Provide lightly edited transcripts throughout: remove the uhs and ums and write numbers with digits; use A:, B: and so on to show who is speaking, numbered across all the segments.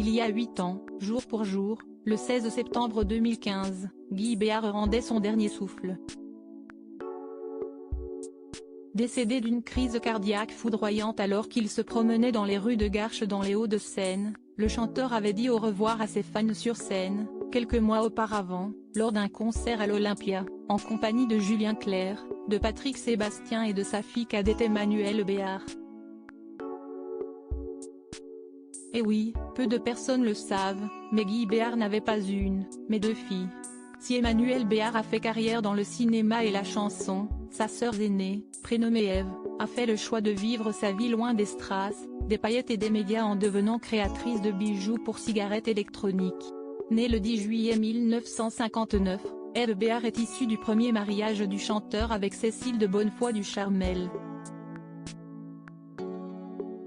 A: Il y a 8 ans, jour pour jour, le 16 septembre 2015, Guy Béart rendait son dernier souffle. Décédé d'une crise cardiaque foudroyante alors qu'il se promenait dans les rues de Garches dans les Hauts-de-Seine, le chanteur avait dit au revoir à ses fans sur scène, quelques mois auparavant, lors d'un concert à l'Olympia, en compagnie de Julien Clerc, de Patrick Sébastien et de sa fille cadette Emmanuelle Béart. Et oui, peu de personnes le savent, mais Guy Béart n'avait pas une, mais 2 filles. Si Emmanuelle Béart a fait carrière dans le cinéma et la chanson, sa sœur aînée, prénommée Ève, a fait le choix de vivre sa vie loin des strass, des paillettes et des médias en devenant créatrice de bijoux pour cigarettes électroniques. Née le 10 juillet 1959, Ève Béart est issue du premier mariage du chanteur avec Cécile de Bonnefoy du Charmel.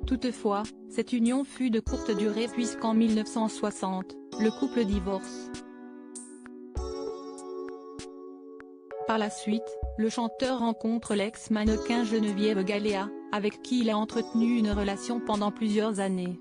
A: Toutefois, cette union fut de courte durée puisqu'en 1960, le couple divorce. Par la suite, le chanteur rencontre l'ex-mannequin Geneviève Galéa, avec qui il a entretenu une relation pendant plusieurs années.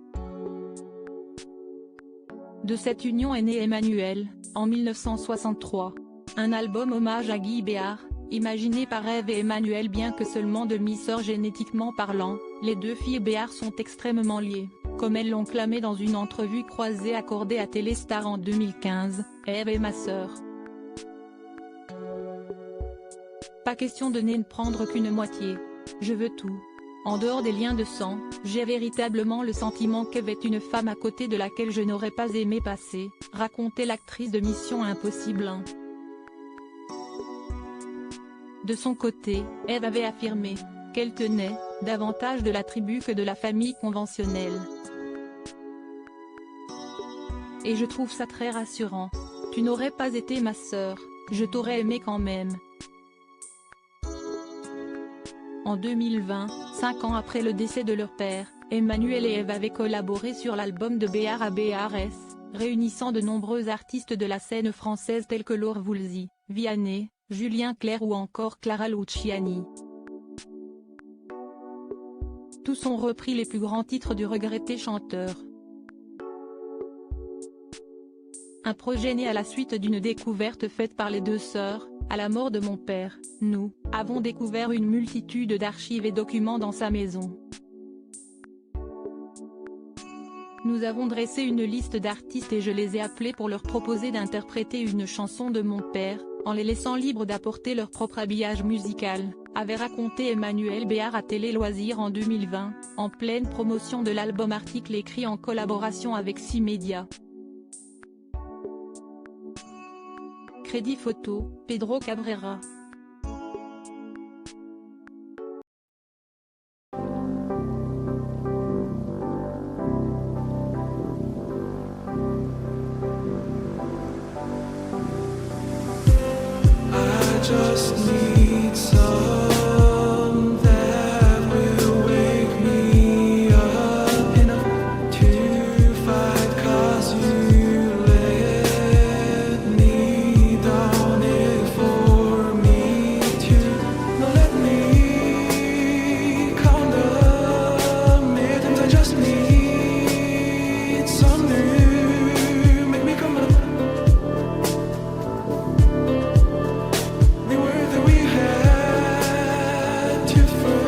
A: De cette union est né Emmanuelle, en 1963. Un album hommage à Guy Béart, imaginé par Ève et Emmanuelle. Bien que seulement demi-sœurs génétiquement parlant, les 2 filles Béart sont extrêmement liées, comme elles l'ont clamé dans une entrevue croisée accordée à Téléstar en 2015, Ève est ma sœur. Pas question de ne prendre qu'une moitié. Je veux tout. En dehors des liens de sang, j'ai véritablement le sentiment qu'Ève est une femme à côté de laquelle je n'aurais pas aimé passer, racontait l'actrice de Mission Impossible 1. De son côté, Ève avait affirmé qu'elle tenait davantage de la tribu que de la famille conventionnelle. Et je trouve ça très rassurant. Tu n'aurais pas été ma sœur, je t'aurais aimé quand même. En 2020, 5 ans après le décès de leur père, Emmanuelle et Ève avaient collaboré sur l'album de Béart à Béarès, réunissant de nombreux artistes de la scène française tels que Laure Voulzy, Vianney, Julien Clerc ou encore Clara Luciani. Tous ont repris les plus grands titres du regretté chanteur. Un projet né à la suite d'une découverte faite par les 2 sœurs. À la mort de mon père, nous avons découvert une multitude d'archives et documents dans sa maison. Nous avons dressé une liste d'artistes et je les ai appelés pour leur proposer d'interpréter une chanson de mon père, en les laissant libres d'apporter leur propre habillage musical, avait raconté Emmanuelle Béart à Télé Loisirs en 2020, en pleine promotion de l'album Article écrit en collaboration avec 6 médias. Crédit photo, Pedro Cabrera.
B: I just need some that will wake me up enough to fight, 'cause you let me down it for me to not let me count the minutes. I just need some new, make me come up. The word that we had to first